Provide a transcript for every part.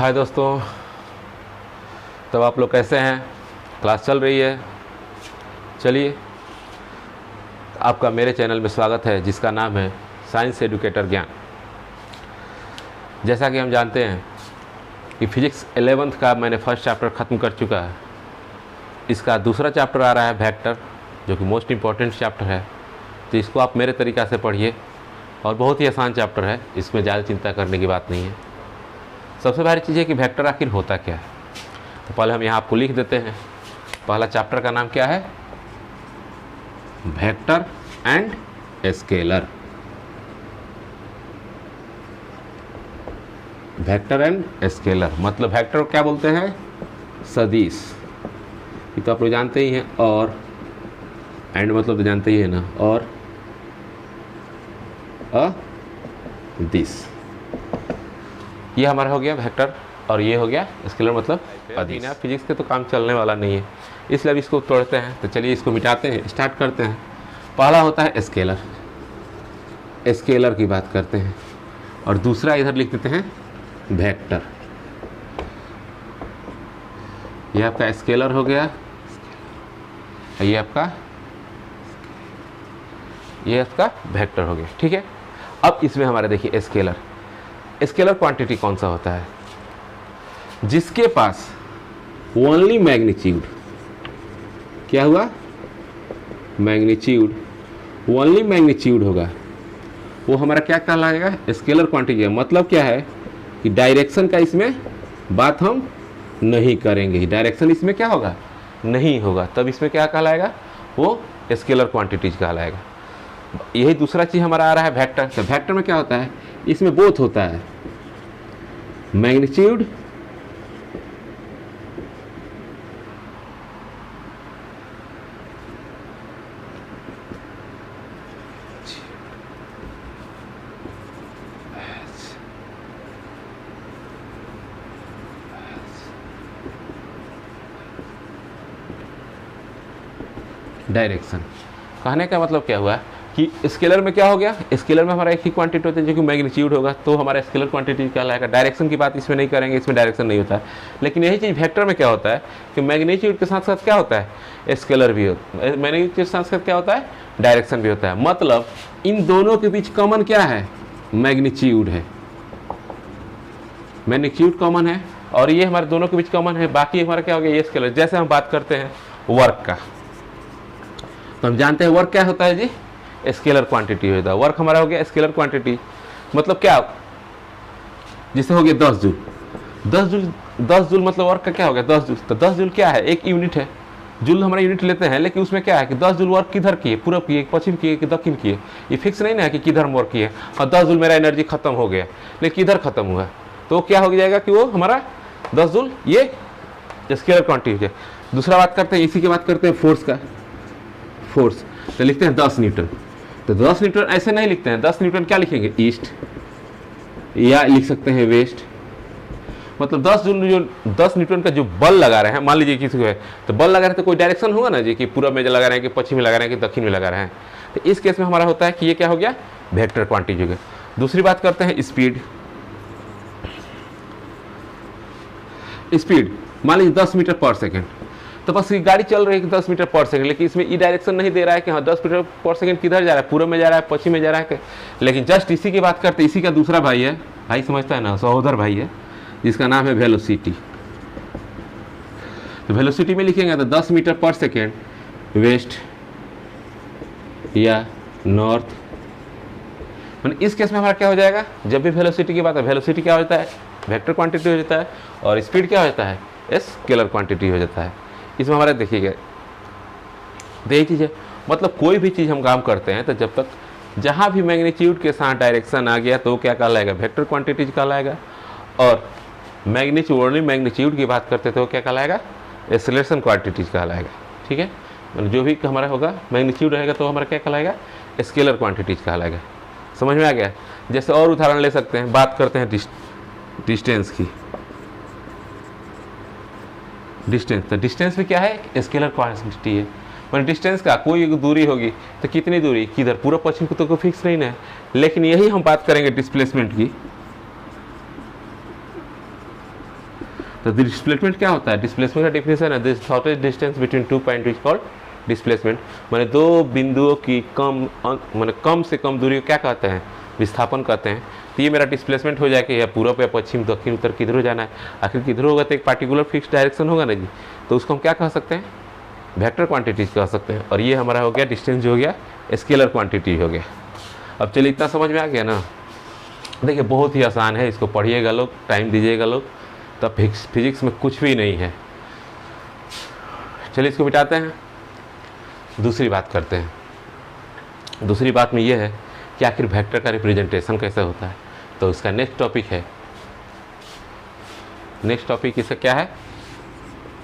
हाय दोस्तों, तब आप लोग कैसे हैं? क्लास चल रही है। चलिए, आपका मेरे चैनल में स्वागत है जिसका नाम है साइंस एडुकेटर ज्ञान। जैसा कि हम जानते हैं कि फिजिक्स 11th का मैंने फर्स्ट चैप्टर ख़त्म कर चुका है। इसका दूसरा चैप्टर आ रहा है वेक्टर, जो कि मोस्ट इम्पॉर्टेंट चैप्टर है। तो इसको आप मेरे तरीक़ा से पढ़िए और बहुत ही आसान चैप्टर है, इसमें ज़्यादा चिंता करने की बात नहीं है। सबसे पहली चीज़ है कि वेक्टर आखिर होता क्या है। तो पहले हम यहाँ आपको लिख देते हैं। पहला चैप्टर का नाम क्या है? Vector and scalar. Vector and scalar मतलब वेक्टर क्या बोलते हैं? सदिश। ये तो आप लोग जानते ही हैं। और एंड मतलब तो जानते ही है ना। और दिस, ये हमारा हो गया वेक्टर और ये हो गया स्केलर मतलब अदिश। फिजिक्स के तो काम चलने वाला नहीं है, इसलिए अब इसको तोड़ते हैं। तो चलिए इसको मिटाते हैं, स्टार्ट करते हैं। पहला होता है स्केलर। स्केलर की बात करते हैं और दूसरा इधर लिख देते हैं वेक्टर। ये आपका स्केलर हो गया, ये आपका वेक्टर हो गया। ठीक है, अब इसमें हमारे देखिए स्केलर क्वांटिटी कौन सा होता है? जिसके पास ओनली मैग्नीट्यूड, क्या हुआ? मैग्नीट्यूड, ओनली मैग्नीट्यूड होगा, वो हमारा क्या कहलाएगा? स्केलर क्वांटिटी है। मतलब क्या है कि डायरेक्शन का इसमें बात हम नहीं करेंगे। डायरेक्शन इसमें क्या होगा? नहीं होगा। तब इसमें क्या कहलाएगा? वो स्केलर क्वांटिटीज कहलाएगा। यही दूसरा चीज़ हमारा आ रहा है वेक्टर। तो वेक्टर में क्या होता है? इसमें बोथ होता है, मैग्नीट्यूड डायरेक्शन। कहने का मतलब क्या हुआ कि स्केलर में क्या हो गया? स्केलर में हमारा एक ही क्वांटिटी होता है जो कि मैग्नीट्यूड होगा, तो हमारा स्केलर क्वांटिटी कहलाएगा। डायरेक्शन की बात इसमें नहीं करेंगे, इसमें डायरेक्शन नहीं होता है। लेकिन यही चीज़ वेक्टर में क्या होता है कि मैग्नीट्यूड के साथ साथ क्या होता है? स्केलर भी होता है। मैग्नीट्यूड के साथ साथ क्या होता है? डायरेक्शन भी होता है। मतलब इन दोनों के बीच कॉमन क्या है? मैग्नीट्यूड है। मैग्नीट्यूड कॉमन है और ये हमारे दोनों के बीच कॉमन है। बाकी हमारा क्या हो गया? ये स्केलर। जैसे हम बात करते हैं वर्क का, तो हम जानते हैं वर्क क्या होता है जी? स्केलर क्वांटिटी होता है। वर्क हमारा हो गया स्केलर क्वांटिटी। मतलब क्या? जिसे हो गया 10 जूल। 10 जूल मतलब वर्क का क्या हो गया? 10 जूल। तो 10 जूल क्या है? एक यूनिट है। जूल हमारा यूनिट लेते हैं, लेकिन उसमें क्या है कि 10 जूल वर्क किधर किए? पूरब किए, पश्चिम किए कि दक्षिण किए? ये फिक्स नहीं ना है कि किधर वर्क किए। और 10 जूल मेरा एनर्जी खत्म हो गया, लेकिन किधर खत्म हुआ? तो क्या हो जाएगा कि वो हमारा 10 जूल ये स्केलर क्वांटिटी है। दूसरा बात करते हैं, इसी की बात करते हैं फोर्स का। फोर्स तो लिखते हैं 10 न्यूटन। तो 10 न्यूटन ऐसे नहीं लिखते हैं। 10 न्यूटन क्या लिखेंगे? ईस्ट, या लिख सकते हैं वेस्ट। मतलब 10 न्यूटन का जो बल लगा रहे हैं, मान लीजिए किसी को है तो बल लगा रहे हैं, तो कोई डायरेक्शन होगा ना जी कि पूरब में लगा रहे हैं कि पश्चिम में लगा रहे हैं कि दक्षिण में लगा रहे हैं। तो इस केस में हमारा होता है कि ये क्या हो गया? वेक्टर क्वांटिटी हो गया। दूसरी बात करते हैं स्पीड। स्पीड मान लीजिए 10 मीटर पर सेकेंड। तो बस ये गाड़ी चल रही है 10 मीटर पर सेकंड, लेकिन इसमें ई डायरेक्शन नहीं दे रहा है कि हाँ 10 मीटर पर सेकंड किधर जा रहा है, पूरब में जा रहा है, पश्चिम में जा रहा है। लेकिन जस्ट इसी की बात करते हैं, इसी का दूसरा भाई है, भाई समझता है ना, सहोदर भाई है, जिसका नाम है वेलोसिटी। तो वेलोसिटी में लिखेंगे तो 10 मीटर पर सेकेंड वेस्ट या नॉर्थ। मतलब इस केस में हमारा क्या हो जाएगा? जब भी वेलोसिटी की बात है, वेलोसिटी क्या हो जाता है? वेक्टर क्वांटिटी हो जाता है। और स्पीड क्या हो जाता है? स्केलर क्वांटिटी हो जाता है। इसमें हमारा देखिएगा यही चीज़ है। मतलब कोई भी चीज़ हम काम करते हैं तो जब तक जहाँ भी मैग्नीट्यूड के साथ डायरेक्शन आ गया तो क्या कहलाएगा? वेक्टर क्वांटिटीज कहलाएगा। और मैग्नीट्यूड, ओनली मैग्नीट्यूड की बात करते तो क्या कहलाएगा? एक्सेलरेशन क्वांटिटीज कहलाएगा। ठीक है, मतलब जो भी हमारा होगा मैग्नीट्यूड रहेगा तो हमारा क्या कहलाएगा? स्केलर क्वांटिटीज कहलाएगा। समझ में आ गया? जैसे और उदाहरण ले सकते हैं, बात करते हैं डिस्टेंस की। डिस्टेंस, तो डिस्टेंस में क्या है? स्केलर क्वांटिटी है। मतलब डिस्टेंस का कोई एक दूरी होगी तो कितनी दूरी, किधर, पूर्व पश्चिम को तो कोई फिक्स नहीं है। लेकिन यही हम बात करेंगे डिस्प्लेसमेंट की। तो डिस्प्लेसमेंट क्या होता है? डिस्प्लेसमेंट का डेफिनेशन है this shortest distance between two point is called displacement. माने दो बिंदुओं की माने कम से कम दूरी को क्या कहते हैं? विस्थापन कहते हैं। तो ये मेरा डिस्प्लेसमेंट हो जाएगा, या पूर्व या पश्चिम दक्षिण उत्तर किधर जाना है, आखिर किधर होगा, तो एक पार्टिकुलर फिक्स डायरेक्शन होगा ना जी, तो उसको हम क्या कह सकते हैं? वेक्टर क्वांटिटीज कह सकते हैं। और ये हमारा हो गया डिस्टेंस जो हो गया स्केलर क्वांटिटी हो गया। अब चलिए इतना समझ में आ गया ना। देखिए बहुत ही आसान है, इसको पढ़िएगा लोग, टाइम दीजिएगा लोग, तब फिजिक्स में कुछ भी नहीं है। चलिए इसको मिटाते हैं, दूसरी बात करते हैं। दूसरी बात में ये है कि आखिर वेक्टर का रिप्रेजेंटेशन कैसे होता है। तो उसका नेक्स्ट टॉपिक है, नेक्स्ट टॉपिक इसका क्या है?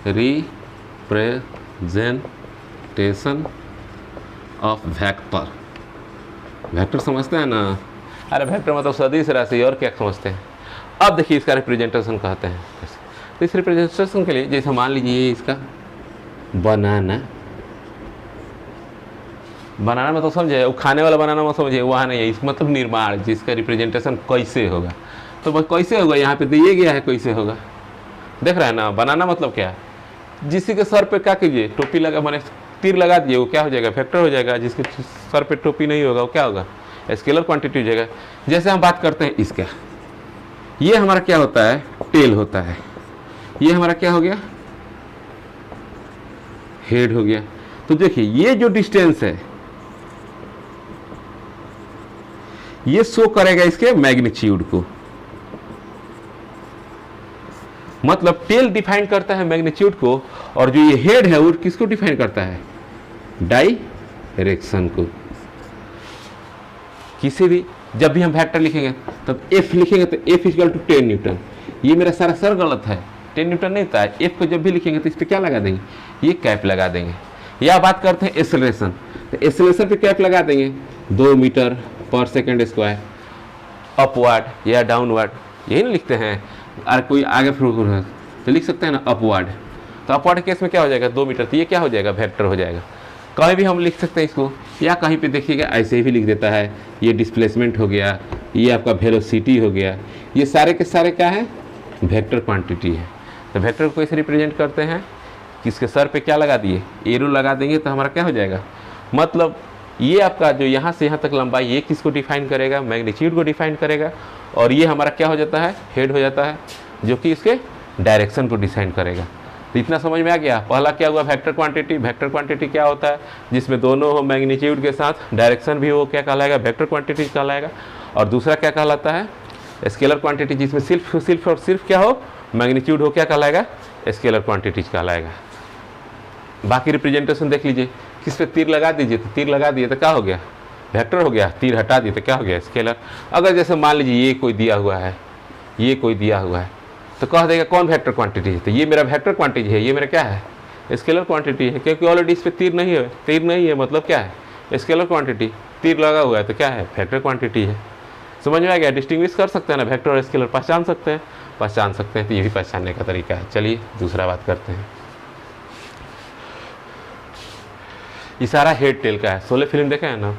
Representation of vector. वेक्टर समझते हैं ना? अरे वेक्टर मतलब सदिश राशि, और क्या समझते हैं? अब देखिए इसका रिप्रेजेंटेशन कहते हैं। तो इस रिप्रेजेंटेशन के लिए जैसे मान लीजिए इसका बनाना, बनाना मतलब समझे, वो खाने वाला बनाना मत समझिए, वहाँ नहीं है, इसका मतलब निर्माण, जिसका रिप्रेजेंटेशन कैसे होगा। तो बस कैसे होगा यहाँ पे दिए गया है, कैसे होगा देख रहे हैं ना। बनाना मतलब क्या है? जिसी के सर पे क्या कीजिए, टोपी लगा, मैंने तीर लगा दिए, वो क्या हो जाएगा? वेक्टर हो जाएगा। जिसके सर पे टोपी नहीं होगा वो क्या होगा? स्केलर क्वांटिटी हो जाएगा। जैसे हम बात करते हैं इसका, ये हमारा क्या होता है? टेल होता है। ये हमारा क्या हो गया? हेड हो गया। तो देखिए ये जो डिस्टेंस है ये शो करेगा इसके मैग्नीट्यूड को। मतलब टेल डिफाइन करता है मैग्नीट्यूड को, और जो ये हेड है वो किसको डिफाइन करता है? डायरेक्शन को। किसी भी जब भी हम वेक्टर लिखेंगे तब एफ लिखेंगे तो एफ इक्वल टू 10 न्यूटन। ये मेरा सारा सर गलत है, 10 न्यूटन नहीं था। एफ को जब भी लिखेंगे तो इस पर क्या लगा देंगे? ये कैप लगा देंगे। या बात करते हैं एक्सेलरेशन, तो एक्सेलरेशन पे कैप लगा देंगे 2 मीटर पर सेकेंड स्क्वायर, अपवर्ड या डाउनवर्ड, यही ना लिखते हैं। और कोई आगे फिर तो लिख सकते हैं ना अपवर्ड। तो अपवर्ड केस में क्या हो जाएगा? 2 मीटर। तो ये क्या हो जाएगा? वेक्टर हो जाएगा। कहीं भी हम लिख सकते हैं इसको, या कहीं पे देखिएगा ऐसे भी लिख देता है। ये डिस्प्लेसमेंट हो गया, ये आपका वेलोसिटी हो गया, ये सारे के सारे क्या है? वेक्टर क्वांटिटी है। तो वेक्टर को कैसे रिप्रेजेंट करते हैं? किसके सर पे क्या लगा दिए? एरो लगा देंगे तो हमारा क्या हो जाएगा? मतलब ये आपका जो यहाँ से यहाँ तक लंबाई, ये किसको डिफाइन करेगा? मैग्नीट्यूड को डिफाइन करेगा। और ये हमारा क्या हो जाता है? हेड हो जाता है, जो कि इसके डायरेक्शन को डिसाइड करेगा। तो इतना समझ में आ गया। पहला क्या हुआ? Vector quantity. वेक्टर क्वांटिटी क्या होता है? जिसमें दोनों हो मैग्नीट्यूड के साथ डायरेक्शन भी हो, क्या कहलाएगा? वेक्टर क्वांटिटी कहलाएगा। और दूसरा क्या कहलाता है? स्केलर क्वांटिटी, जिसमें सिर्फ और सिर्फ क्या हो? मैग्नीट्यूड हो, क्या कहलाएगा? स्केलर क्वांटिटी कहलाएगा। बाकी रिप्रेजेंटेशन देख लीजिए, किस पे तीर लगा दीजिए तो तीर लगा दिए तो क्या हो गया? वेक्टर हो गया। तीर हटा दिए तो क्या हो गया? स्केलर। अगर जैसे मान लीजिए ये कोई दिया हुआ है, ये कोई दिया हुआ है, तो कह देगा कौन वेक्टर क्वांटिटी है? तो ये मेरा वेक्टर क्वांटिटी है, ये मेरा क्या है? स्केलर क्वांटिटी है, क्योंकि ऑलरेडी इस पर तीर नहीं है। तीर नहीं है मतलब क्या है? Scalar quantity. तीर लगा हुआ है तो क्या है? वेक्टर क्वांटिटी है। समझ में आ गया? डिस्टिंग्विश कर सकते हैं ना, वेक्टर और स्केलर पहचान सकते हैं, पहचान सकते हैं। तो ये भी पहचानने का तरीका है। चलिए दूसरा बात करते हैं। ये सारा हेड टेल का है। 16 फिल्म देखे हैं ना?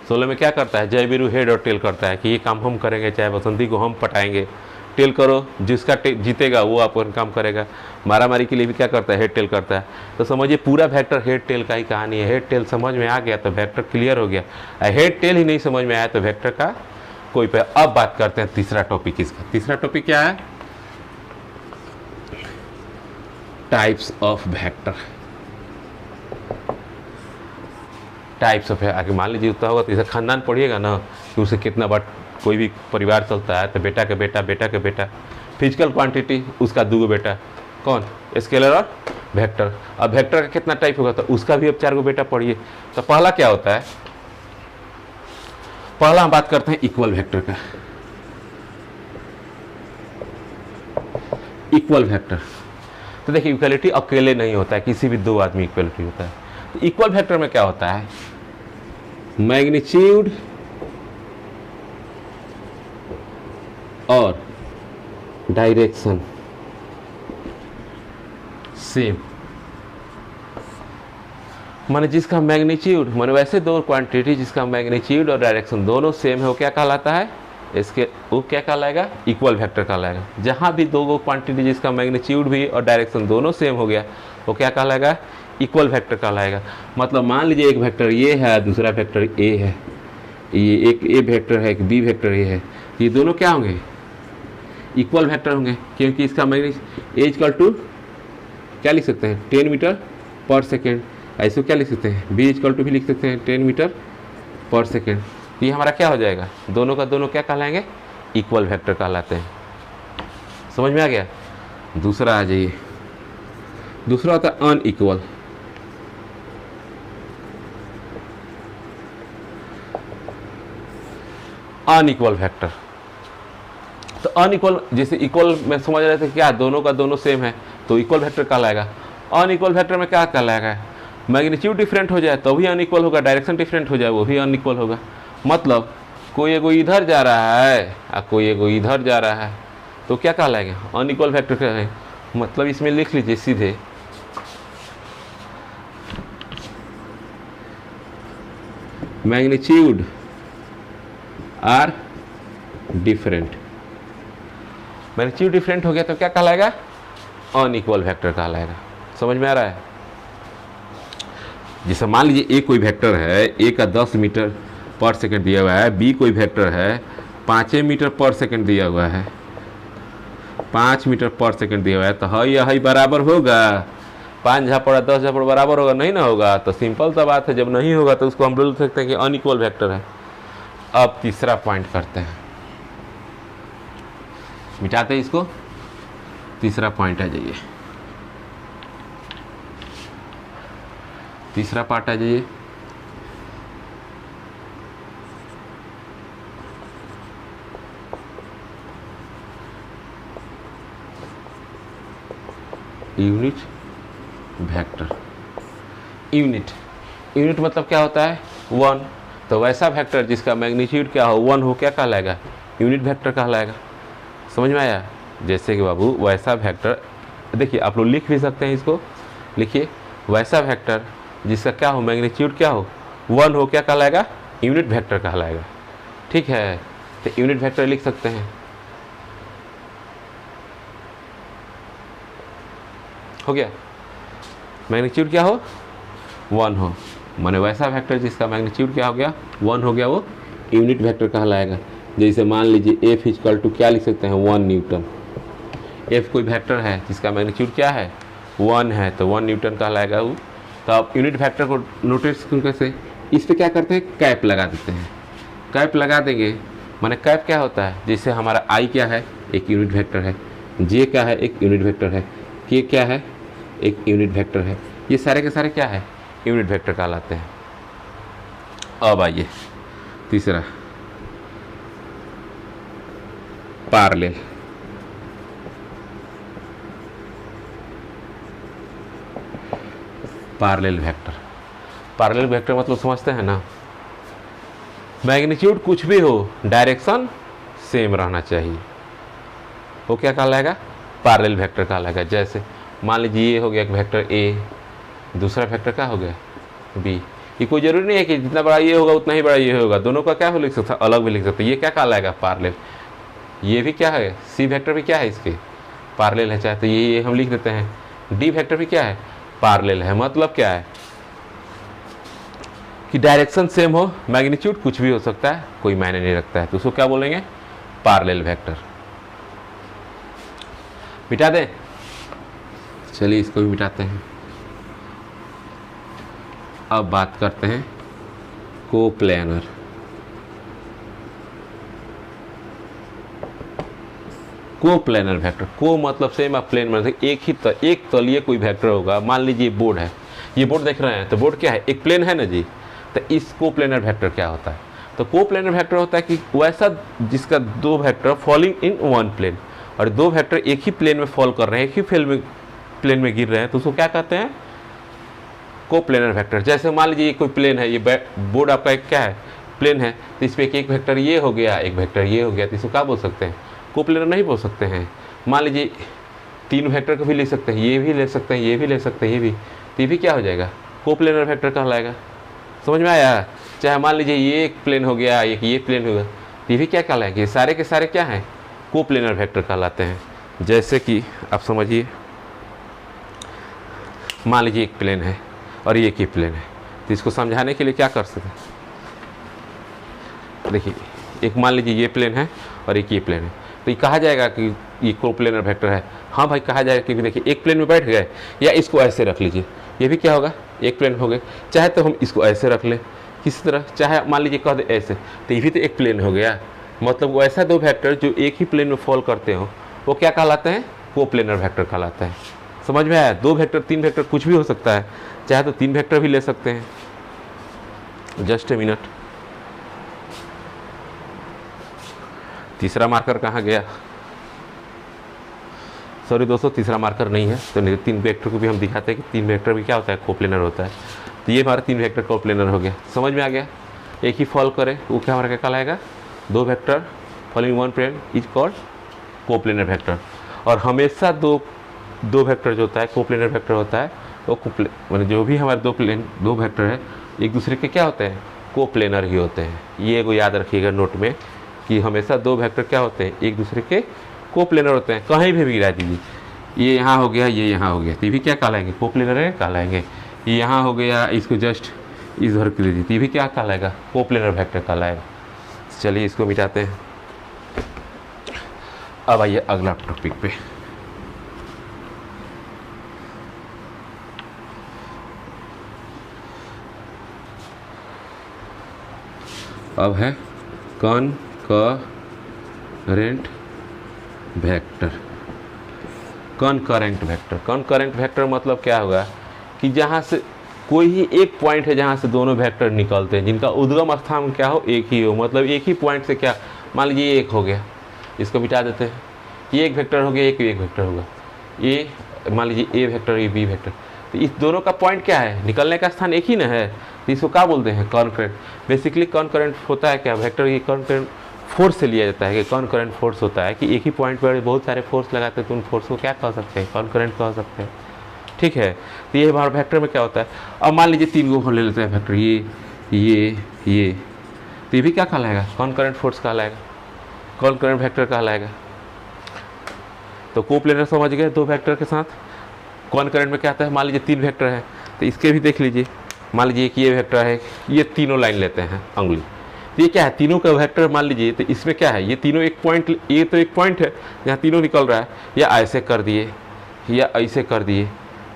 16 में क्या करता है? जय वीरू हेड और टेल करता है कि ये काम हम करेंगे, चाहे बसंती को हम पटाएंगे। टेल करो, जिसका जीतेगा वो आपको काम करेगा। मारामारी के लिए भी क्या करता है? हेड टेल करता है। तो समझिए पूरा वेक्टर हेड टेल का ही कहानी है। हेड टेल समझ में आ गया तो वेक्टर क्लियर हो गया। हेड टेल ही नहीं समझ में आया तो वेक्टर का कोई पे। अब बात करते हैं तीसरा टॉपिक इसका। तीसरा टॉपिक क्या है? Types of vector. Types of है। आगे मान लीजिए उतना होगा तो इसे खानदान पढ़िएगा ना कि उसे कितना बार कोई भी परिवार चलता है तो बेटा के बेटा, बेटा के बेटा। फिजिकल क्वांटिटी, उसका 2 बेटा। कौन? स्केलर और वेक्टर। अब वेक्टर का कितना टाइप होगा? तो उसका भी अब 4 गो बेटा पढ़िए। तो पहला क्या होता है? पहला हम बात करते हैं इक्वल वेक्टर का। इक्वल वेक्टर, तो देखिए इक्वलिटी अकेले नहीं होता है, किसी भी 2 आदमी इक्वलिटी होता है। तो इक्वल वेक्टर में क्या होता है? मैग्नीट्यूड और डायरेक्शन सेम। माने जिसका मैग्नीट्यूड, माने वैसे 2 क्वांटिटी जिसका मैग्नीट्यूड और डायरेक्शन दोनों सेम है, वो क्या कहलाता है? इसके वो क्या कहलाएगा, इक्वल वेक्टर कहलाएगा। जहाँ भी दो क्वांटिटी जिसका मैग्नीट्यूड भी और डायरेक्शन दोनों सेम हो गया वो क्या कहलाएगा, इक्वल वेक्टर कहलाएगा। मतलब मान लीजिए एक वेक्टर ये है, दूसरा वेक्टर ए है, ये एक ए वेक्टर है, एक बी वेक्टर ये है, ये दोनों क्या होंगे, इक्वल वेक्टर होंगे, क्योंकि इसका मैग्नीट्यूड ए इक्वल टू क्या लिख सकते हैं 10 मीटर पर सेकेंड, ऐसे क्या लिख सकते हैं बी इक्वल टू भी लिख सकते हैं 10 मीटर पर सेकेंड। ये हमारा क्या हो जाएगा, दोनों का दोनों क्या कहलाएंगे, इक्वल वेक्टर कहलाते हैं। समझ में आ गया। दूसरा आ जाइए, दूसरा होता है अनइक्वल। अनइक्वल वेक्टर, तो अनइक्वल जैसे इक्वल में समझ रहे थे क्या, दोनों का दोनों सेम है तो इक्वल वेक्टर कहलाएगा। अनइक्वल वेक्टर में क्या कहलाएगा, मैग्नीट्यूड डिफरेंट हो जाए तो भी अनइक्वल होगा, डायरेक्शन डिफरेंट हो जाए वो भी अनइक्वल होगा। मतलब कोई एगो इधर जा रहा है और कोई एगो इधर जा रहा है तो क्या कहलाएगा, अनइक्वल वेक्टर कहलाएगा। मतलब इसमें लिख लीजिए सीधे magnitude are different, magnitude different हो गया तो क्या कहलाएगा, अनइक्वल वेक्टर कहलाएगा। समझ में आ रहा है। जैसे मान लीजिए ए कोई वेक्टर है, ए का 10 मीटर पर सेकंड दिया हुआ है, बी कोई वेक्टर है 5 मीटर पर सेकंड दिया हुआ है, 5 मीटर पर सेकंड दिया हुआ है, तो हई बराबर होगा, 5 झापड़ा 10 झापड़ बराबर होगा, नहीं ना होगा। तो सिंपल सा बात है, जब नहीं होगा तो उसको हम बोल सकते हैं कि अनइक्वल वेक्टर है। अब तीसरा पॉइंट करते हैं, मिटाते हैं इसको, तीसरा पॉइंट आ जाइए, तीसरा पार्ट आ जाइए। यूनिट वेक्टर, यूनिट मतलब क्या होता है, 1। तो वैसा वेक्टर जिसका मैग्नीट्यूड क्या हो 1 हो क्या कहलाएगा, यूनिट वेक्टर कहलाएगा। समझ में आया। जैसे कि बाबू वैसा वेक्टर, देखिए आप लोग लिख भी सकते हैं इसको, लिखिए वैसा वेक्टर जिसका क्या हो मैग्नीट्यूड क्या हो 1 हो क्या कहलाएगा, यूनिट वेक्टर कहलाएगा। ठीक है, तो यूनिट वेक्टर लिख सकते हैं। हो गया, मैग्नीट्यूड क्या हो 1 हो, माने वैसा वेक्टर जिसका मैग्नीट्यूड क्या हो गया 1 हो गया वो यूनिट वेक्टर कहलाएगा। जैसे मान लीजिए एफ इक्वल टू क्या लिख सकते हैं 1 न्यूटन। एफ कोई वेक्टर है जिसका मैग्नीट्यूड क्या है 1 है तो 1 न्यूटन कहलाएगा वो। तो आप यूनिट वेक्टर को नोटिस कैसे, इस पर क्या करते हैं कैप लगा देते हैं। कैप लगा देंगे माने कैप क्या होता है, जैसे हमारा आई क्या है एक यूनिट वेक्टर है, जे क्या है एक यूनिट वेक्टर है, के क्या है एक यूनिट वेक्टर है, ये सारे के सारे क्या है यूनिट वेक्टर कहलाते हैं। अब आइए तीसरा parallel. Parallel vector, parallel vector मतलब समझते हैं ना, मैग्नीट्यूड कुछ भी हो डायरेक्शन सेम रहना चाहिए, वो क्या कहलाएगा पैरेलल वेक्टर कहलाएगा। जैसे मान लीजिए ये हो गया एक वेक्टर ए, दूसरा वेक्टर क्या हो गया बी। ये कोई जरूरी नहीं है कि जितना बड़ा ये होगा उतना ही बड़ा ये होगा, दोनों का क्या हो लिख सकता अलग भी लिख सकते। ये क्या कहलाएगा पैरेलल। ये भी क्या है सी वेक्टर भी क्या है इसके पैरेलल है, चाहे तो ये हम लिख देते हैं। डी वेक्टर भी क्या है पैरेलल है। मतलब क्या है कि डायरेक्शन सेम हो, मैग्नीट्यूड कुछ भी हो सकता है, कोई मायने नहीं रखता है, तो उसको क्या बोलेंगे पैरेलल वेक्टर। मिटा दें, चलिए इसको भी मिटाते हैं। अब बात करते हैं कोप्लेनर। कोप्लेनर वेक्टर, को मतलब सेम आप प्लेन में एक तलीय कोई वेक्टर होगा। मान लीजिए बोर्ड है, ये बोर्ड देख रहे हैं तो बोर्ड क्या है एक प्लेन है ना जी, तो इस कोप्लेनर वेक्टर क्या होता है, तो कोप्लेनर वेक्टर होता है कि वैसा जिसका दो vector falling in one plane, और दो वेक्टर एक ही प्लेन में फॉल कर रहे हैं, एक ही प्लेन में गिर रहे हैं, तो उसको क्या कहते हैं कोप्लेनर वेक्टर। जैसे मान लीजिए कोई प्लेन है, ये बोर्ड आपका एक क्या है प्लेन है, तो इस पर एक वेक्टर ये हो गया एक वेक्टर ये हो गया, तो इसको क्या बोल सकते हैं कोप्लेनर नहीं बोल सकते हैं। मान लीजिए 3 वेक्टर को भी ले सकते हैं, ये भी ले सकते हैं, ये भी ले सकते हैं, ये भी, तो ये भी क्या हो जाएगा कोप्लेनर वेक्टर कहलाएगा। समझ में आया। चाहे मान लीजिए ये एक प्लेन हो गया एक ये प्लेन हो गया, ये भी क्या कहलाएंगे, सारे के सारे क्या हैं, कोप्लेनर वेक्टर कहलाते हैं। जैसे कि आप समझिए, मान लीजिए एक प्लेन है और ये एक ही प्लेन है, तो इसको समझाने के लिए क्या कर सकते हैं, देखिए एक मान लीजिए ये प्लेन है और एक ये प्लेन है, तो ये कहा जाएगा कि ये कोप्लेनर वेक्टर है। हाँ भाई कहा जाएगा, क्योंकि देखिए एक प्लेन में बैठ गए, या इसको ऐसे रख लीजिए, ये भी क्या होगा, एक प्लेन हो गए। चाहे तो हम इसको ऐसे रख लें किसी तरह, चाहे मान लीजिए कह दे ऐसे, तो ये भी तो एक प्लेन हो गया। मतलब वो ऐसा दो वेक्टर जो एक ही प्लेन में फॉल करते हो, वो क्या कहलाते हैं, कोप्लेनर वेक्टर कहलाता है। समझ में आया, दो वेक्टर तीन वेक्टर कुछ भी हो सकता है, चाहे तो तीन वेक्टर भी ले सकते हैं। जस्ट ए मिनट, तीसरा मार्कर कहाँ गया, सॉरी दोस्तों तीसरा मार्कर नहीं है, तो तीन वेक्टर को भी हम दिखाते हैं कि तीन वेक्टर भी क्या होता है, कोप्लेनर होता है। तो ये हमारा तीन वेक्टर कोप्लेनर हो गया, समझ में आ गया। एक ही फॉल करे वो क्या हमारा क्या कहलाएगा, दो vector following one plane is called coplanar vector. और हमेशा दो वेक्टर जो होता है कोप्लेनर वेक्टर होता है, वो मतलब जो भी हमारे दो वेक्टर है एक दूसरे के क्या होते हैं, कोप्लेनर ही होते हैं। ये को याद रखिएगा नोट में कि हमेशा दो वेक्टर क्या होते हैं, एक दूसरे के कोप्लेनर होते हैं। कहीं भी गिरा दीजिए, ये यहाँ हो गया, ये यहाँ हो गया, तो ये भी क्या कहलाएंगे, कोप्लेनर है कहलाएंगे। ये यहाँ हो गया, इसको जस्ट इधर कर दीजिए, तो ये भी क्या कहलाएगा, कोप्लेनर वेक्टर कहलाएगा। चलिए इसको मिटाते हैं। अब आइए अगला टॉपिक पे। अब है कॉनकरेंट वेक्टर। कॉनकरेंट वेक्टर, कॉनकरेंट वेक्टर मतलब क्या होगा कि जहाँ से कोई ही एक पॉइंट है जहाँ से दोनों वेक्टर निकलते हैं, जिनका उद्गम स्थान क्या हो, एक ही हो। मतलब एक ही पॉइंट से क्या, मान लीजिए ये एक हो गया, इसको मिटा देते हैं, ये एक वेक्टर हो गया, एक वेक्टर होगा, ये मान लीजिए ए वेक्टर, ये बी वेक्टर, तो इस दोनों का पॉइंट क्या है, निकलने का स्थान एक ही ना है, तो इसको क्या बोलते हैं, कॉनकरेंट। बेसिकली कॉनकरेंट होता है क्या, वेक्टर ये कॉनकरेंट फोर्स से लिया जाता है कि कॉनकरेंट फोर्स होता है कि एक ही पॉइंट पर बहुत सारे फोर्स लगाते हैं, तो उन फोर्स को क्या कह सकते हैं, कॉनकरेंट कह सकते हैं। ठीक है, तो ये हमारे वेक्टर में क्या होता है। अब मान लीजिए तीन गो ले लेते हैं वेक्टर, ये, तो ये भी क्या कहलाएगा, कॉनकरेंट फोर्स कहलाएगा, कॉनकरेंट वेक्टर कहलाएगा। तो कोप्लेनर समझ गए, दो वेक्टर के साथ। कॉनकरेंट में क्या आता है, मान लीजिए तीन वेक्टर है, तो इसके भी देख लीजिए, मान लीजिए कि ये वेक्टर है, ये तीनों लाइन लेते हैं अंगुली, तो ये क्या है, तीनों का वेक्टर मान लीजिए, तो इसमें क्या है, ये तीनों एक पॉइंट, ये तो एक पॉइंट है जहाँ तीनों निकल रहा है, या ऐसे कर दिए या ऐसे कर दिए,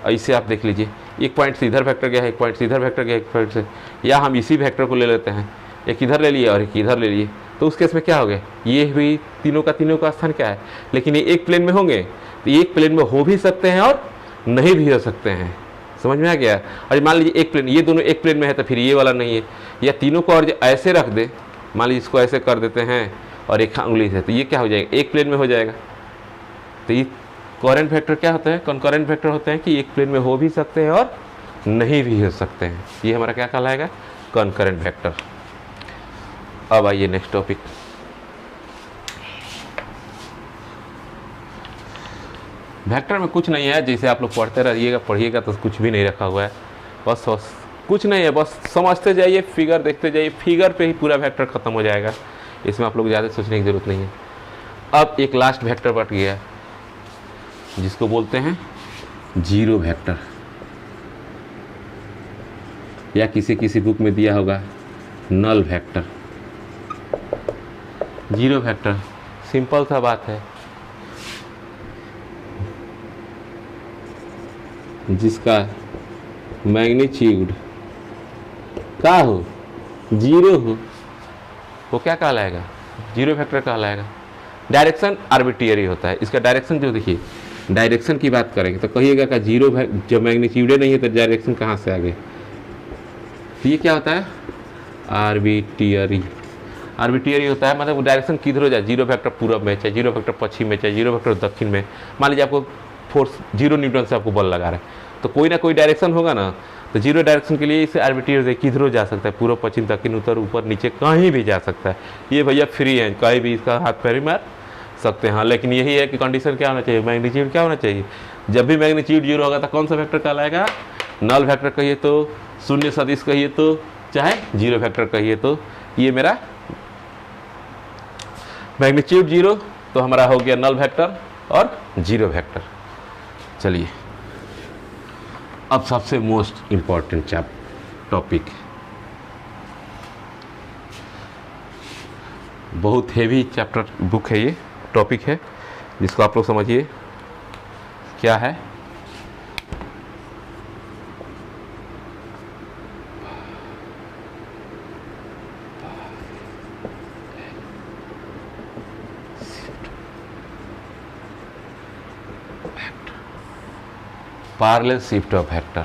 ऐसे आप देख लीजिए, एक पॉइंट से इधर वेक्टर गया है, एक पॉइंट से इधर वेक्टर गया, एक पॉइंट से, या हम इसी वेक्टर को ले लेते हैं, एक इधर ले लिए और एक इधर ले लिए, तो उस केस में क्या हो गया, ये भी तीनों का स्थान क्या है, लेकिन ये एक प्लेन में होंगे, तो एक प्लेन में हो भी सकते हैं और नहीं भी हो सकते हैं। समझ में आ गया। और मान लीजिए एक प्लेन, ये दोनों एक प्लेन में है, तो फिर ये वाला नहीं है, या तीनों को और ऐसे रख दे, मान लीजिए इसको ऐसे कर देते हैं और एक उंगली से, तो ये क्या हो जाएगा, एक प्लेन में हो जाएगा। तो ये कोरेंट वेक्टर क्या होता है, कॉनकरेंट वेक्टर होते हैं कि एक प्लेन में हो भी सकते हैं और नहीं भी हो सकते हैं। ये हमारा क्या कहलाएगा, कॉनकरेंट वेक्टर। अब आइए नेक्स्ट टॉपिक। वेक्टर में कुछ नहीं है, जैसे आप लोग पढ़ते रहिएगा, पढ़िएगा तो कुछ भी नहीं रखा हुआ है, बस कुछ नहीं है, बस समझते जाइए, फिगर देखते जाइए, फिगर पे ही पूरा वेक्टर खत्म हो जाएगा, इसमें आप लोग ज़्यादा सोचने की ज़रूरत नहीं है। अब एक लास्ट वेक्टर बच गया जिसको बोलते हैं जीरो वेक्टर, या किसी बुक में दिया होगा null vector. Zero vector simple सा बात है, जिसका मैग्नीट्यूड क्या हो, जीरो हो, वो क्या कहलाएगा, जीरो वेक्टर कहलाएगा। डायरेक्शन आर्बिट्रियरी होता है, इसका डायरेक्शन जो देखिए, डायरेक्शन की बात करेंगे तो कहिएगा का जीरो, जब मैग्नीट्यूड नहीं है तो डायरेक्शन कहाँ से आ गए, तो ये क्या होता है, आर्बिट्रियरी। आर्बिट्रियरी होता है मतलब डायरेक्शन किधर हो जाए, जीरो वेक्टर पूरब में, चाहे जीरो वेक्टर पश्चिम में, चाहे जीरो वेक्टर दक्षिण में। मान लीजिए आपको फोर्स 0 न्यूटन से आपको बल लगा रहा है, तो कोई ना कोई डायरेक्शन होगा ना, तो जीरो डायरेक्शन के लिए इसे आर्बिट्रियरी किधर जा सकता है, पूर्व पश्चिम दक्षिण उत्तर ऊपर नीचे कहीं भी जा सकता है। ये भैया फ्री है, कहीं भी इसका हाथ पैर मार सकते हैं। हाँ, लेकिन यही है कि कंडीशन क्या होना चाहिए, मैग्नीट्यूड क्या होना चाहिए। जब भी मैग्नीट्यूड 0 होगा तो कौन सा वेक्टर कहलाएगा, नल वेक्टर कहिए तो, शून्य सदिश कहिए तो, चाहे जीरो वेक्टर कहिए तो, ये मेरा मैग्नीट्यूड 0 तो हमारा हो गया नल वेक्टर और 0 वेक्टर। चलिए अब सबसे मोस्ट इम्पॉर्टेंट टॉपिक, बहुत हेवी चैप्टर बुक है, ये टॉपिक है जिसको आप लोग समझिए क्या है। पैरेलल शिफ्ट ऑफ वेक्टर,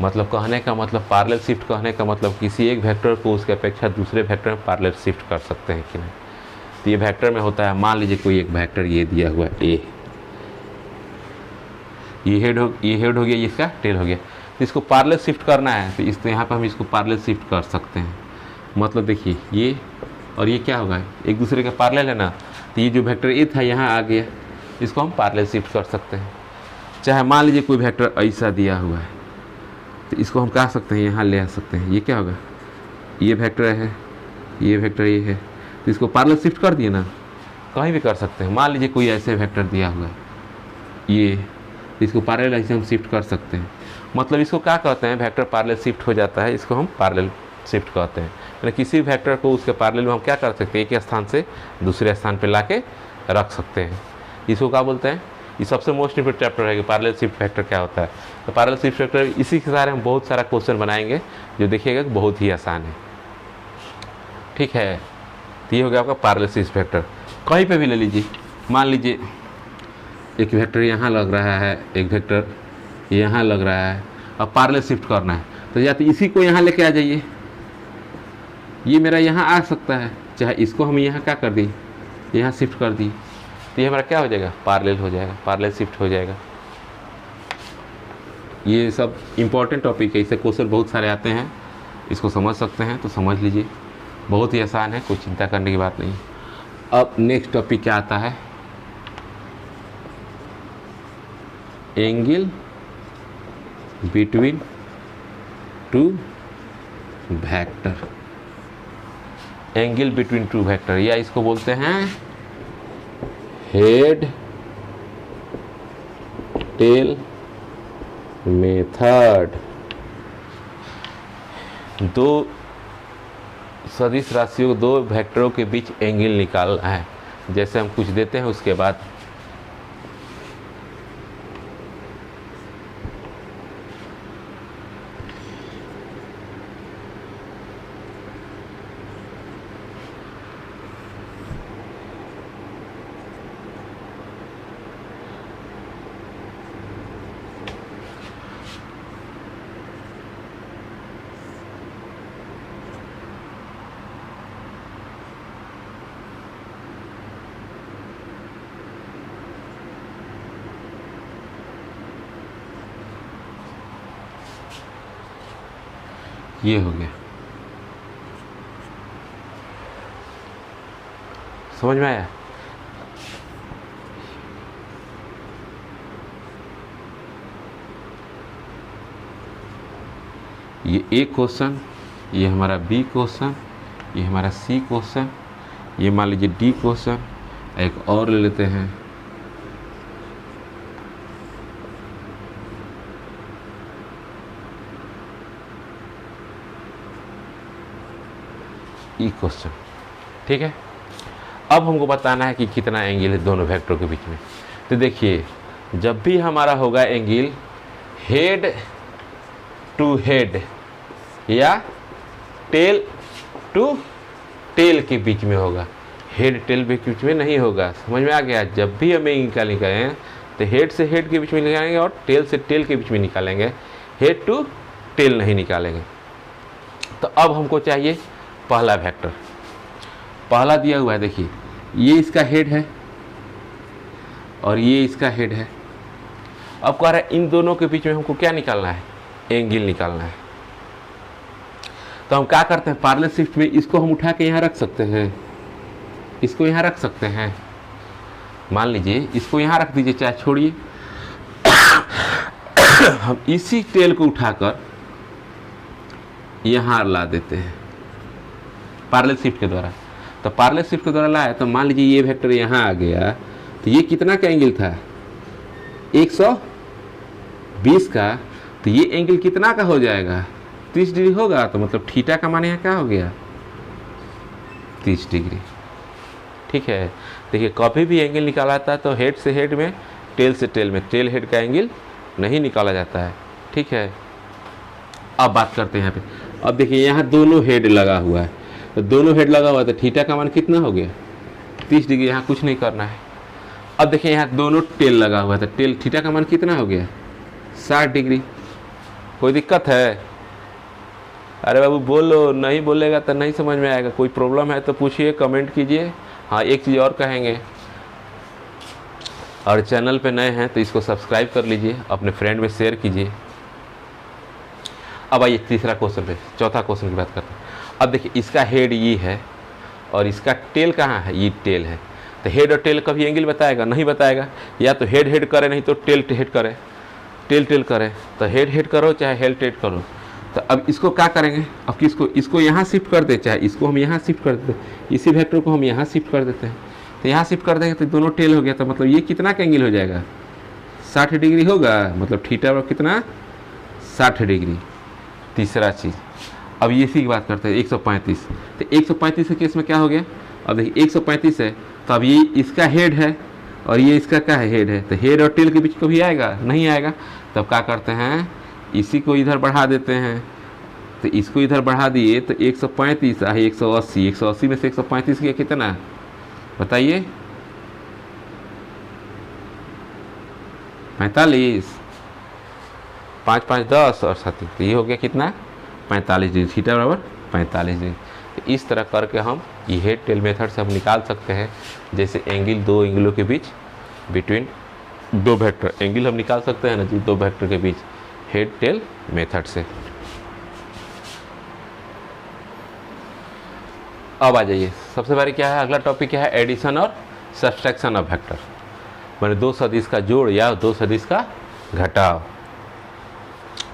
मतलब कहने का मतलब पैरेलल शिफ्ट कहने का मतलब किसी एक वेक्टर को उसके अपेक्षा दूसरे वेक्टर में पैरेलल शिफ्ट कर सकते हैं कि नहीं। तो ये वेक्टर में होता है, मान लीजिए कोई एक वेक्टर ये दिया हुआ है ए, ये हेड हो गया, ये इसका टेल हो गया, तो इसको पैरेलल शिफ्ट करना है तो इस यहाँ पर हम इसको पैरेलल शिफ्ट कर सकते हैं। मतलब देखिए ये और ये क्या होगा, एक दूसरे के पैरेलल है ना, तो ये जो वेक्टर ए था यहाँ आ गया, इसको हम पैरेलल शिफ्ट कर सकते हैं। चाहे मान लीजिए कोई वेक्टर ऐसा दिया हुआ है तो इसको हम कह सकते हैं यहाँ ले आ सकते हैं, ये क्या होगा, ये वेक्टर है, ये वेक्टर ये है, तो इसको पैरेलल शिफ्ट कर दिए ना, कहीं भी कर सकते हैं। मान लीजिए कोई ऐसे वेक्टर दिया हुआ है ये, तो इसको पैरेलल ऐसे हम शिफ्ट कर सकते हैं। मतलब इसको क्या कहते हैं, वेक्टर पैरेलल शिफ्ट हो जाता है, इसको हम पैरेलल शिफ्ट कहते हैं। मतलब किसी वेक्टर को उसके पैरेलल में हम क्या कर सकते हैं, एक स्थान से दूसरे स्थान पर ला के रख सकते हैं। इसको क्या बोलते हैं, ये सबसे मोस्ट इंपॉर्टेंट चैप्टर है कि पैरेलल शिफ्ट वेक्टर क्या होता है। तो पैरेलल शिफ्ट वेक्टर इसी के सारे हम बहुत सारा क्वेश्चन बनाएंगे जो देखिएगा कि बहुत ही आसान है, ठीक है। तो ये हो गया आपका पैरेलल शिफ्ट वेक्टर। कहीं पे भी ले लीजिए, मान लीजिए एक वेक्टर यहाँ लग रहा है, एक वेक्टर यहाँ लग रहा है, अब पैरेलल शिफ्ट करना है तो या तो इसी को यहाँ लेके आ जाइए, ये मेरा यहाँ आ सकता है, चाहे इसको हम यहाँ क्या कर दी, यहाँ शिफ्ट कर दी, तो ये हमारा क्या हो जाएगा, पैरेलल हो जाएगा, पैरेलल शिफ्ट हो जाएगा। ये सब इम्पॉर्टेंट टॉपिक है, इससे क्वेश्चन बहुत सारे आते हैं, इसको समझ सकते हैं तो समझ लीजिए, बहुत ही आसान है, कोई चिंता करने की बात नहीं। अब नेक्स्ट टॉपिक क्या आता है, angle between two vector. Angle between two vector या इसको बोलते हैं हेड टेल मेथड। दो सदिश राशियों, दो वेक्टरों के बीच एंगल निकालना है, जैसे हम कुछ देते हैं उसके बाद ये हो गया, समझ में आया। ये ए क्वेश्चन, ये हमारा बी क्वेश्चन, ये हमारा सी क्वेश्चन, ये मान लीजिए डी क्वेश्चन, एक और ले लेते हैं ई क्वेश्चन, ठीक है। अब हमको बताना है कि कितना एंगल है दोनों वेक्टर के बीच में। तो देखिए जब भी हमारा होगा एंगल हेड टू हेड या टेल टू टेल के बीच में होगा, हेड टेल के बीच में नहीं होगा, समझ में आ गया। जब भी हम एंगल निकालेंगे तो हेड से हेड के बीच में निकालेंगे और टेल से टेल के बीच में निकालेंगे, हेड टू टेल नहीं निकालेंगे। तो अब हमको चाहिए पहला वेक्टर, पहला दिया हुआ है, देखिए ये इसका हेड है और ये इसका हेड है। अब कह रहा है इन दोनों के बीच में हमको क्या निकालना है, एंगल निकालना है। तो हम क्या करते हैं, पैरेलल शिफ्ट में इसको हम उठा के यहाँ रख सकते हैं, इसको यहाँ रख सकते हैं, मान लीजिए इसको यहाँ रख दीजिए, चाहे छोड़िए हम इसी टेल को उठाकर यहाँ ला देते हैं पैरेलल शिफ्ट के द्वारा। तो पार्लर शिफ्ट के द्वारा लाया, तो मान लीजिए ये वेक्टर यहाँ आ गया, तो ये कितना का एंगल था 120 का, तो ये एंगल कितना का हो जाएगा 30 डिग्री होगा। तो मतलब थीटा का मान यहाँ क्या हो गया 30 डिग्री। ठीक है, देखिए कभी भी एंगल निकाला जाता है तो हेड से हेड में, टेल से टेल में, टेल हेड का एंगल नहीं निकाला जाता है। ठीक है, अब बात करते हैं यहाँ पे। अब देखिए यहाँ दोनों हेड लगा हुआ है, तो दोनों हेड लगा हुआ है तो थीटा का मान कितना हो गया 30 डिग्री। यहाँ कुछ नहीं करना है। अब देखिए यहाँ दोनों टेल लगा हुआ है, तो टेल थीटा का मान कितना हो गया 60 डिग्री। कोई दिक्कत है? अरे बाबू बोलो, नहीं बोलेगा तो नहीं समझ में आएगा। कोई प्रॉब्लम है तो पूछिए, कमेंट कीजिए। हाँ, एक चीज़ और कहेंगे, और चैनल पे नए हैं तो इसको सब्सक्राइब कर लीजिए, अपने फ्रेंड में शेयर कीजिए। अब आइए तीसरा क्वेश्चन पे, चौथा क्वेश्चन की बात करते हैं। अब देखिए इसका हेड ये है और इसका टेल कहाँ है, ये टेल है। तो हेड और टेल कभी एंगल बताएगा? नहीं बताएगा। या तो हेड हेड करे, नहीं तो टेल हेड करे, टेल टेल करे। तो हेड हेड करो चाहे हेड टेल करो। तो अब इसको क्या करेंगे, अब किसको, इसको यहाँ शिफ्ट कर दे, चाहे इसको हम यहाँ शिफ्ट कर देते, इसी वेक्टर को हम यहाँ शिफ्ट कर देते हैं। तो यहाँ शिफ्ट कर देंगे तो दोनों टेल हो गया। तो मतलब ये कितना का एंगल हो जाएगा 60 डिग्री होगा। मतलब थीटा पर कितना 60 डिग्री। तीसरा चीज़, अब ये इसी की बात करते हैं 135। तो 135 के केस में क्या हो गया, अब देखिए 135 है, तो अब ये इसका हेड है और ये इसका क्या है, हेड है। तो हेड और टेल के बीच कभी आएगा? नहीं आएगा। तब क्या करते हैं, इसी को इधर बढ़ा देते हैं। तो इसको इधर बढ़ा दिए तो 135 है 180, 180 में से 135 किया कितना बताइए 45, 5 5 10 और 7, तो ये हो गया कितना 45 डिग्री। थीटा बराबर 45 डिग्री। तो इस तरह करके हम ये हेड टेल मेथड से हम निकाल सकते हैं, जैसे एंगल दो एंगलों के बीच, बिटवीन दो वेक्टर एंगल हम निकाल सकते हैं ना जी, दो वेक्टर के बीच, हेड टेल मेथड से। अब आ जाइए, सबसे पहले क्या है, अगला टॉपिक क्या है, एडिशन और सब्सट्रैक्शन ऑफ वेक्टर, माने दो सदिश का जोड़ या दो सदिश का घटाव।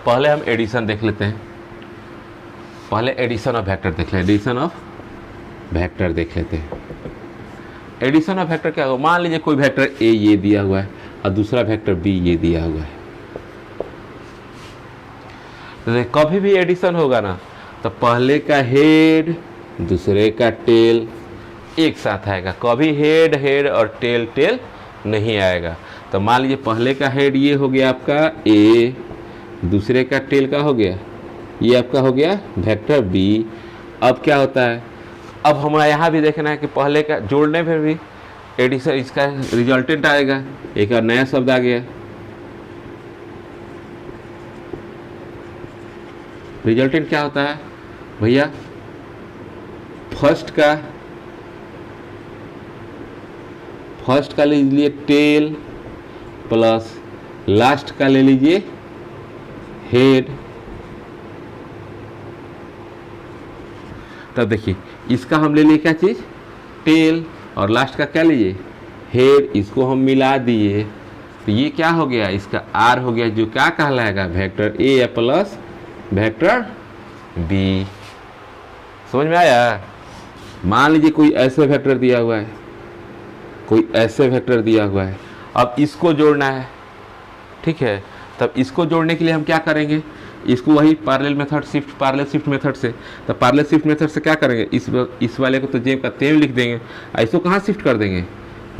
पहले हम एडिशन देख लेते हैं, पहले एडिशन ऑफ वेक्टर देख लें, एडिशन ऑफ वेक्टर देख लेते हैं। एडिशन ऑफ वेक्टर क्या होगा, मान लीजिए कोई वेक्टर ए ये दिया हुआ है और दूसरा वेक्टर बी ये दिया हुआ है। तो कभी भी एडिशन होगा ना, तो पहले का हेड दूसरे का टेल एक साथ आएगा, कभी हेड हेड और टेल टेल नहीं आएगा। तो मान लीजिए पहले का हेड ये हो गया आपका ए, दूसरे का टेल का हो गया, ये आपका हो गया वेक्टर बी। अब क्या होता है, अब हमारा यहाँ भी देखना है कि पहले का जोड़ने पर भी एडिशन, इसका रिजल्टेंट आएगा, एक और नया शब्द आ गया। रिजल्टेंट क्या होता है भैया, फर्स्ट का ले लीजिए टेल प्लस लास्ट का ले लीजिए हेड। तब देखिए इसका हम ले लिए क्या चीज़, टेल, और लास्ट का क्या लीजिए हेड, इसको हम मिला दिए तो ये क्या हो गया, इसका आर हो गया, जो क्या कहलाएगा vector A plus vector B. समझ में आया। मान लीजिए कोई ऐसे वेक्टर दिया हुआ है, कोई ऐसे वेक्टर दिया हुआ है, अब इसको जोड़ना है, ठीक है। तब इसको जोड़ने के लिए हम क्या करेंगे, इसको वही parallel method shift, parallel shift method से। तो पैरेलल शिफ्ट मेथड से क्या करेंगे, इस वाले को तो जेम का तेम लिख देंगे, इसको कहाँ शिफ्ट कर देंगे,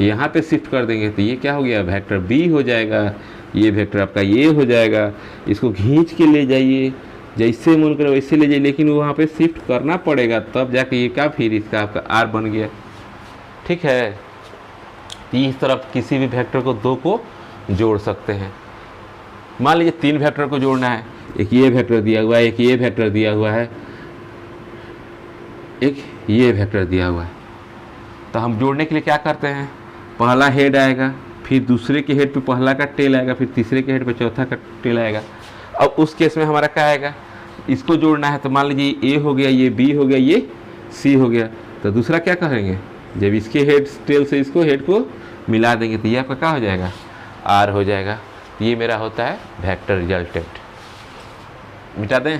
यहाँ पे शिफ्ट कर देंगे। तो ये क्या हो गया, वेक्टर बी हो जाएगा, ये वेक्टर आपका ये हो जाएगा। इसको खींच के ले जाइए, जैसे मन करे वैसे ले जाइए, लेकिन वहाँ पे शिफ्ट करना पड़ेगा, तब जाके ये क्या, फिर इसका आपका आर बन गया, ठीक है। इस तरफ किसी भी वेक्टर को दो को जोड़ सकते हैं। मान लीजिए तीन वेक्टर को जोड़ना है, एक ये वेक्टर दिया हुआ है, एक ये वेक्टर दिया हुआ है, एक ये वेक्टर दिया हुआ है। तो हम जोड़ने के लिए क्या करते हैं, पहला हेड आएगा, फिर दूसरे के हेड पे पहला का टेल आएगा, फिर तीसरे के हेड पे चौथा का टेल आएगा। अब उस केस में हमारा क्या आएगा, इसको जोड़ना है, तो मान लीजिए ए हो गया, ये बी हो गया, ये सी हो गया। तो दूसरा क्या करेंगे, जब इसके हेड टेल से इसको हेड को मिला देंगे तो ये आपका क्या हो जाएगा, आर हो जाएगा। ये मेरा होता है वेक्टर रिजल्टेंट। मिटा दें।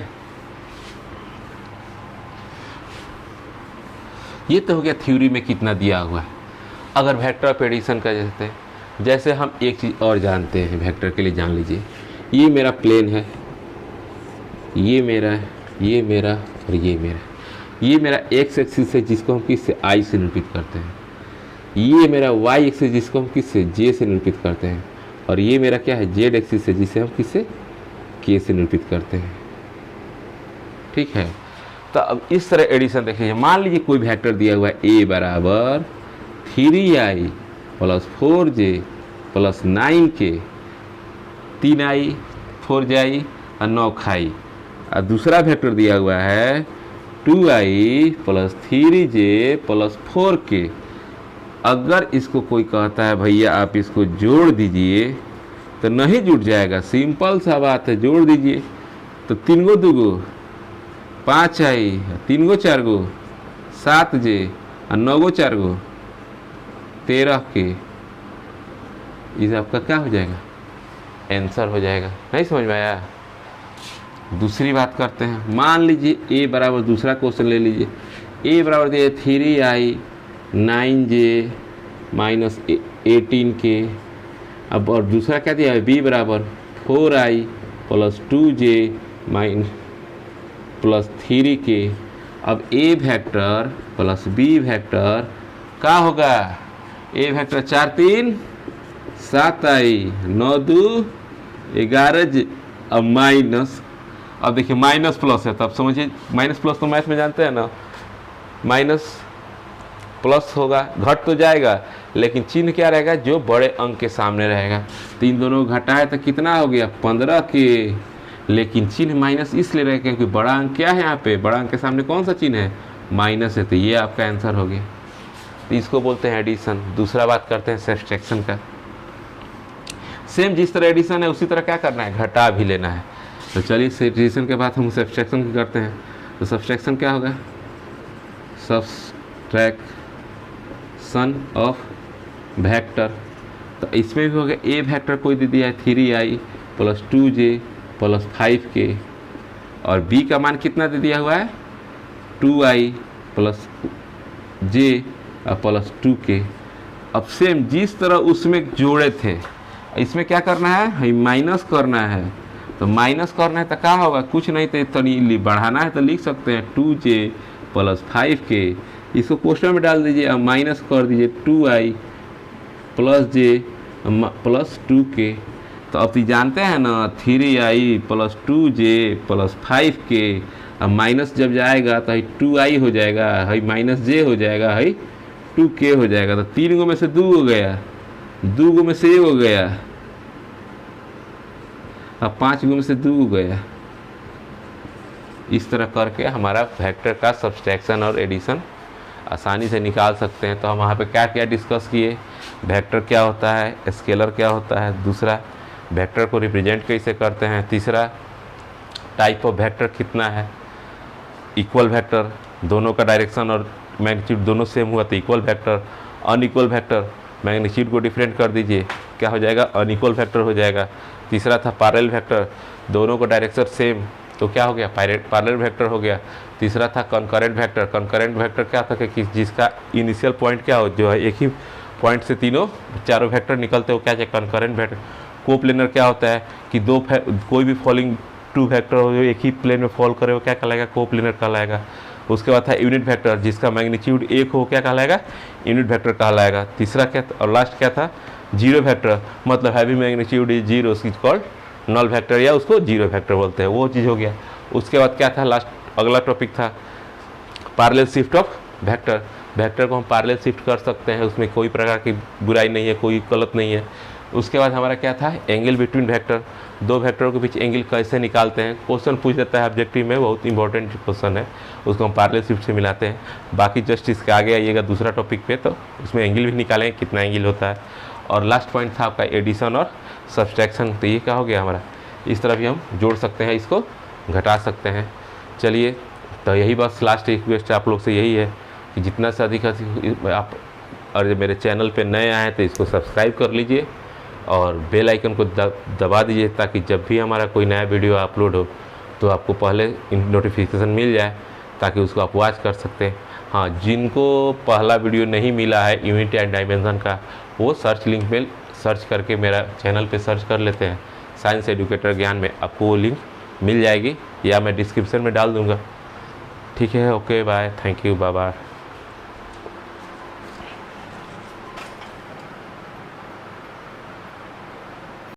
ये तो हो गया थ्योरी में कितना दिया हुआ है। अगर वेक्टर ऑफ एडिशन का जैसे हम एक चीज़ और जानते हैं वेक्टर के लिए, जान लीजिए ये मेरा प्लेन है, ये मेरा और ये मेरा एक्स एक्सिस है जिसको हम किससे आई से निरूपित करते हैं, ये मेरा वाई एक्सिस जिसको हम किससे जे से निरूपित करते हैं, और ये मेरा क्या है जेड एक्सिस है जिसे हम किससे के से निरूपित करते हैं। ठीक है, तो अब इस तरह एडिशन देखिए, मान लीजिए कोई वेक्टर दिया हुआ है ए बराबर 3i plus 4j plus 9k, 3i 4j और 9i, और दूसरा वेक्टर दिया हुआ है 2i plus 3j plus 4k। अगर इसको कोई कहता है भैया आप इसको जोड़ दीजिए तो नहीं जुड़ जाएगा, सिंपल सा बात है, जोड़ दीजिए तो 3 गो 2 गो 5i, 3 गो 4 गो 7j और 9 गो 4 गो 13k, इस आपका क्या हो जाएगा, आंसर हो जाएगा। नहीं समझ में आया? दूसरी बात करते हैं, मान लीजिए ए बराबर, दूसरा क्वेश्चन ले लीजिए, ए बराबर दिए 3i 9j माइनस 18k। अब और दूसरा क्या दिया है, बी बराबर 4i plus 2j mine plus 3k। अब ए वेक्टर प्लस बी वेक्टर क्या होगा, ए वेक्टर 4 3 7i 9 2 11j, अब माइनस, अब देखिए माइनस प्लस है, तब समझिए माइनस प्लस तो मैथ में जानते हैं ना, माइनस प्लस होगा, घट तो जाएगा लेकिन चिन्ह क्या रहेगा, जो बड़े अंक के सामने रहेगा। तो इन दोनों को घटाए तो कितना हो गया 15k, लेकिन चिन्ह माइनस इसलिए रहेगा क्योंकि बड़ा अंक क्या है यहाँ पे, बड़ा अंक के सामने कौन सा चिन्ह है, माइनस है, तो ये आपका आंसर हो गया। तो इसको बोलते हैं एडिशन। दूसरा बात करते हैं सब्सट्रैक्शन का। सेम जिस तरह एडिशन है उसी तरह क्या करना है, घटा भी लेना है। तो चलिए एडिशन के बाद हम सब्सट्रैक्शन की करते हैं। तो सब्सट्रैक्शन क्या होगा, सब्सट्रैक्शन ऑफ वेक्टर। तो इसमें भी हो गया, ए वेक्टर कोई दे दिया है 3i plus 2j plus 5k, और बी का मान कितना दे दिया हुआ है 2i plus j plus 2k। अब सेम जिस तरह उसमें जोड़े थे, इसमें क्या करना है, माइनस करना है। तो माइनस करना है तो क्या होगा, कुछ नहीं तो बढ़ाना है तो लिख सकते हैं 2j प्लस 5k, इसको क्वेश्चन में डाल दीजिए, अब माइनस कर दीजिए 2i plus j plus 2k। तो अब ये जानते हैं ना 3i plus 2j plus 5k, अब माइनस जब जाएगा तो 2i हो जाएगा, है माइनस j हो जाएगा, है 2k हो जाएगा। तो 3 गो में से 2 हो गया, 2 गो में से 1 हो गया, अब 5 गो में से 2 हो गया। इस तरह करके हमारा वेक्टर का सब्सट्रैक्शन और एडिशन आसानी से निकाल सकते हैं। तो हम वहाँ पे क्या क्या डिस्कस किए, वेक्टर क्या होता है, स्केलर क्या होता है, दूसरा वेक्टर को रिप्रेजेंट कैसे करते हैं, तीसरा टाइप ऑफ वेक्टर कितना है, इक्वल वेक्टर दोनों का डायरेक्शन और मैग्नीट्यूड दोनों सेम हुआ तो equal vector, unequal vector magnitude को डिफरेंट कर दीजिए क्या हो जाएगा, अनइक्वल वेक्टर हो जाएगा। तीसरा था पैरेलल वेक्टर, दोनों का डायरेक्शन सेम तो क्या हो गया, पैरेलल वेक्टर हो गया। तीसरा था कंकरेंट वेक्टर, कंकरेंट वेक्टर क्या था कि जिसका इनिशियल पॉइंट क्या हो, जो है एक ही पॉइंट से चारों वेक्टर निकलते हो, क्या चाहिए कंकरेंट वेक्टर। कोप्लेनर क्या होता है कि कोई भी फॉलिंग 2 वेक्टर हो जो एक ही प्लेन में फॉल करे वो क्या कहलाएगा, कोप्लेनर कहलाएगा। उसके बाद था यूनिट वेक्टर, जिसका मैग्नीट्यूड 1 हो क्या कहलाएगा, यूनिट वेक्टर कहलाएगा। तीसरा क्या और लास्ट क्या था, जीरो वेक्टर, मतलब हैवी मैग्नीट्यूड इज जीरो, उसकी कॉल्ड नल वेक्टर या उसको जीरो वेक्टर बोलते हैं, वो चीज़ हो गया। उसके बाद क्या था, लास्ट अगला टॉपिक था parallel shift of vector. Vector को हम पैरेलल शिफ्ट कर सकते हैं, उसमें कोई प्रकार की बुराई नहीं है, कोई गलत नहीं है। उसके बाद हमारा क्या था, एंगल बिटवीन वेक्टर, दो वेक्टरों के बीच एंगल कैसे निकालते हैं, क्वेश्चन पूछ देता है ऑब्जेक्टिव में, बहुत इंपॉर्टेंट क्वेश्चन है, उसको हम पैरेलल शिफ्ट से मिलाते हैं। बाकी जस्ट इसके आगे आइएगा दूसरा टॉपिक पे, तो उसमें एंगल भी निकालेंगे कितना एंगल होता है। और लास्ट पॉइंट था आपका एडिशन और सब्सट्रैक्शन, तो ये क्या हो गया हमारा, इस तरह भी हम जोड़ सकते हैं, इसको घटा सकते हैं। चलिए, तो यही बस लास्ट रिक्वेस्ट आप लोग से यही है कि जितना से अधिक आप और मेरे चैनल पे नए आए हैं तो इसको सब्सक्राइब कर लीजिए और बेल आइकन को दबा दीजिए, ताकि जब भी हमारा कोई नया वीडियो अपलोड हो तो आपको पहले नोटिफिकेशन मिल जाए, ताकि उसको आप वॉच कर सकते हैं। हाँ, जिनको पहला वीडियो नहीं मिला है यूनिट एंड डायमेंशन का, वो सर्च लिंक में सर्च करके मेरा चैनल पे सर्च कर लेते हैं, साइंस एजुकेटर ज्ञान में, आपको वो लिंक मिल जाएगी या मैं डिस्क्रिप्शन में डाल दूँगा। ठीक है, okay bye, thank you, bye bye.